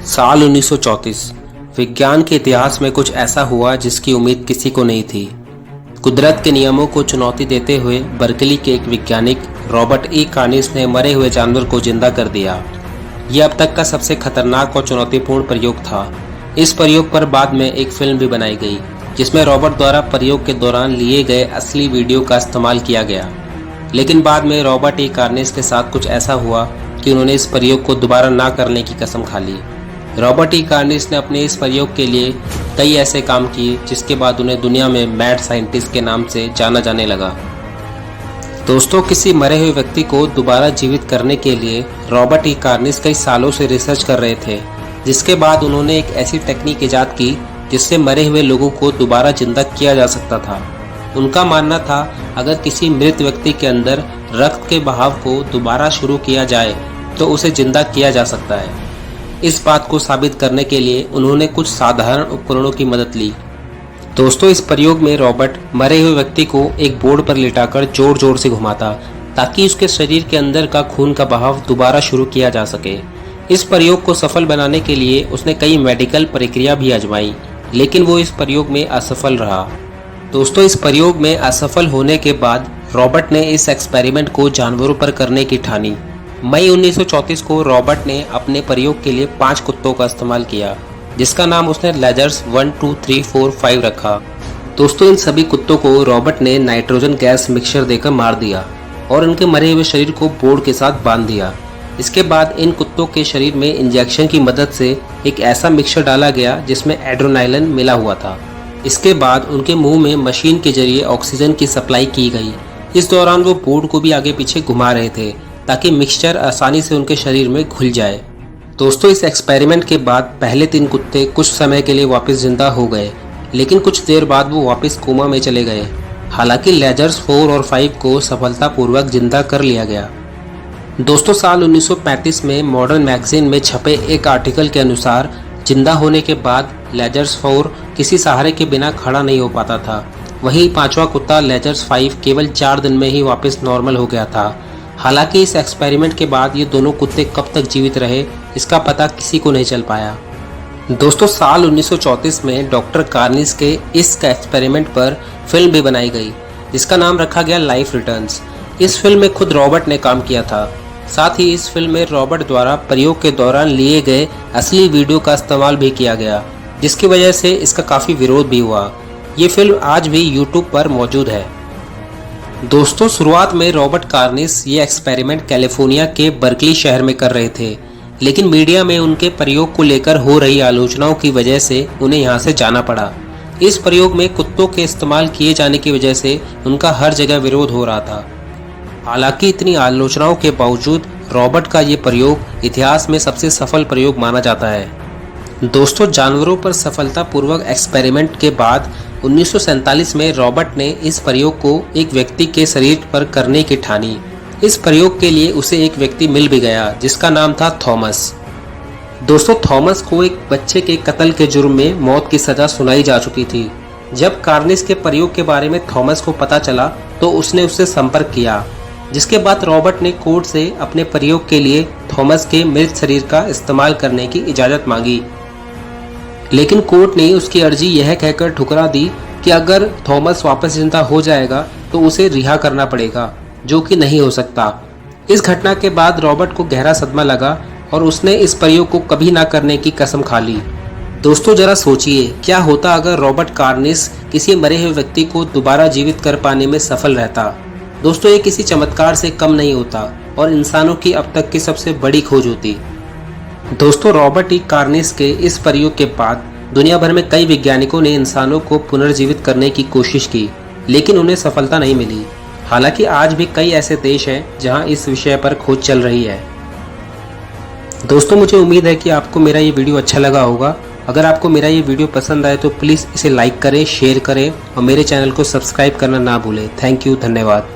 साल 1934 विज्ञान के इतिहास में कुछ ऐसा हुआ जिसकी उम्मीद किसी को नहीं थी। कुदरत के नियमों को चुनौती देते हुए बर्कली के एक वैज्ञानिक रॉबर्ट ई कार्निस ने मरे हुए जानवर को जिंदा कर दिया। यह अब तक का सबसे खतरनाक और चुनौतीपूर्ण प्रयोग था। इस प्रयोग पर बाद में एक फिल्म भी बनाई गई जिसमें रॉबर्ट द्वारा प्रयोग के दौरान लिए गए असली वीडियो का इस्तेमाल किया गया। लेकिन बाद में रॉबर्ट ई कार्निस के साथ कुछ ऐसा हुआ कि उन्होंने इस प्रयोग को दोबारा ना करने की कसम खा ली। रॉबर्ट ई कार्निस ने अपने इस प्रयोग के लिए कई ऐसे काम किए जिसके बाद उन्हें दुनिया में मैड साइंटिस्ट के नाम से जाना जाने लगा। दोस्तों, किसी मरे हुए व्यक्ति को दोबारा जीवित करने के लिए रॉबर्ट ई कार्निस कई सालों से रिसर्च कर रहे थे, जिसके बाद उन्होंने एक ऐसी टेक्निक ईजाद की जिससे मरे हुए लोगों को दोबारा जिंदा किया जा सकता था। उनका मानना था अगर किसी मृत व्यक्ति के अंदर रक्त के बहाव को दोबारा शुरू किया जाए तो उसे जिंदा किया जा सकता है। इस बात को साबित करने के लिए उन्होंने कुछ साधारण उपकरणों की मदद ली। दोस्तों, इस प्रयोग में रॉबर्ट मरे हुए व्यक्ति को एक बोर्ड पर लिटाकर जोर जोर से घुमाता ताकि उसके शरीर के अंदर का खून का बहाव दोबारा शुरू किया जा सके। इस प्रयोग को सफल बनाने के लिए उसने कई मेडिकल प्रक्रिया भी आजमाई, लेकिन वो इस प्रयोग में असफल रहा। दोस्तों, इस प्रयोग में असफल होने के बाद रॉबर्ट ने इस एक्सपेरिमेंट को जानवरों पर करने की ठानी। मई 1934 को रॉबर्ट ने अपने प्रयोग के लिए 5 कुत्तों का इस्तेमाल किया, जिसका नाम उसने लेजर्स 1, 2, 3, 4, 5 रखा। दोस्तों, इन सभी कुत्तों को रॉबर्ट ने नाइट्रोजन गैस मिक्सचर देकर मार दिया और उनके मरे हुए शरीर को बोर्ड के साथ बांध दिया। इसके बाद इन कुत्तों के शरीर में इंजेक्शन की मदद से एक ऐसा मिक्सचर डाला गया जिसमें एड्रेनालिन मिला हुआ था। इसके बाद उनके मुंह में मशीन के जरिए ऑक्सीजन की सप्लाई की गई। इस दौरान वो बोर्ड को भी आगे पीछे घुमा रहे थे ताकि मिक्सचर आसानी से उनके शरीर में घुल जाए। दोस्तों, इस एक्सपेरिमेंट के बाद पहले 3 कुत्ते कुछ समय के लिए वापस जिंदा हो गए, लेकिन कुछ देर बाद वो वापस कोमा में चले गए। हालांकि लेजर्स 4 और 5 को सफलतापूर्वक जिंदा कर लिया गया। दोस्तों, साल 1935 में मॉडर्न मैगजीन में छपे एक आर्टिकल के अनुसार जिंदा होने के बाद लेजर्स 4 किसी सहारे के बिना खड़ा नहीं हो पाता था। वहीं 5वां कुत्ता लेजर्स 5 केवल 4 दिन में ही वापस नॉर्मल हो गया था। हालांकि इस एक्सपेरिमेंट के बाद ये दोनों कुत्ते कब तक जीवित रहे इसका पता किसी को नहीं चल पाया। दोस्तों, साल 1934 में डॉक्टर कार्निस के इस एक्सपेरिमेंट पर फिल्म भी बनाई गई जिसका नाम रखा गया लाइफ रिटर्न्स। इस फिल्म में खुद रॉबर्ट ने काम किया था। साथ ही इस फिल्म में रॉबर्ट द्वारा प्रयोग के दौरान लिए गए असली वीडियो का इस्तेमाल भी किया गया, जिसकी वजह से इसका काफ़ी विरोध भी हुआ। ये फिल्म आज भी यूट्यूब पर मौजूद है। दोस्तों, शुरुआत में रॉबर्ट कार्निस ये एक्सपेरिमेंट कैलिफोर्निया के बर्कली शहर में कर रहे थे, लेकिन मीडिया में उनके प्रयोग को लेकर हो रही आलोचनाओं की वजह से उन्हें यहाँ से जाना पड़ा। इस प्रयोग में कुत्तों के इस्तेमाल किए जाने की वजह से उनका हर जगह विरोध हो रहा था। हालांकि इतनी आलोचनाओं के बावजूद रॉबर्ट का ये प्रयोग इतिहास में सबसे सफल प्रयोग माना जाता है। दोस्तों, जानवरों पर सफलतापूर्वक एक्सपेरिमेंट के बाद 1947 में रॉबर्ट ने इस प्रयोग को एक व्यक्ति के शरीर पर करने की ठानी। इस प्रयोग के लिए उसे एक व्यक्ति मिल भी गया जिसका नाम था थॉमस। दोस्तों, थॉमस को एक बच्चे के कत्ल के जुर्म में मौत की सजा सुनाई जा चुकी थी। जब कार्निस के प्रयोग के बारे में थॉमस को पता चला तो उसने उससे संपर्क किया, जिसके बाद रॉबर्ट ने कोर्ट से अपने प्रयोग के लिए थॉमस के मृत शरीर का इस्तेमाल करने की इजाज़त मांगी। लेकिन कोर्ट ने उसकी अर्जी यह कहकर ठुकरा दी कि अगर थॉमस वापस जिंदा हो जाएगा तो उसे रिहा करना पड़ेगा, जो कि नहीं हो सकता। इस घटना के बाद रॉबर्ट को गहरा सदमा लगा और उसने इस प्रयोग को कभी ना करने की कसम खा ली। दोस्तों, जरा सोचिए क्या होता अगर रॉबर्ट कार्निस किसी मरे हुए व्यक्ति को दोबारा जीवित कर पाने में सफल रहता। दोस्तों, ये किसी चमत्कार से कम नहीं होता और इंसानों की अब तक की सबसे बड़ी खोज होती। दोस्तों, रॉबर्ट ई कार्निस के इस प्रयोग के बाद दुनिया भर में कई वैज्ञानिकों ने इंसानों को पुनर्जीवित करने की कोशिश की, लेकिन उन्हें सफलता नहीं मिली। हालांकि आज भी कई ऐसे देश हैं जहां इस विषय पर खोज चल रही है। दोस्तों, मुझे उम्मीद है कि आपको मेरा ये वीडियो अच्छा लगा होगा। अगर आपको मेरा ये वीडियो पसंद आए तो प्लीज़ इसे लाइक करें, शेयर करें और मेरे चैनल को सब्सक्राइब करना ना भूलें। थैंक यू, धन्यवाद।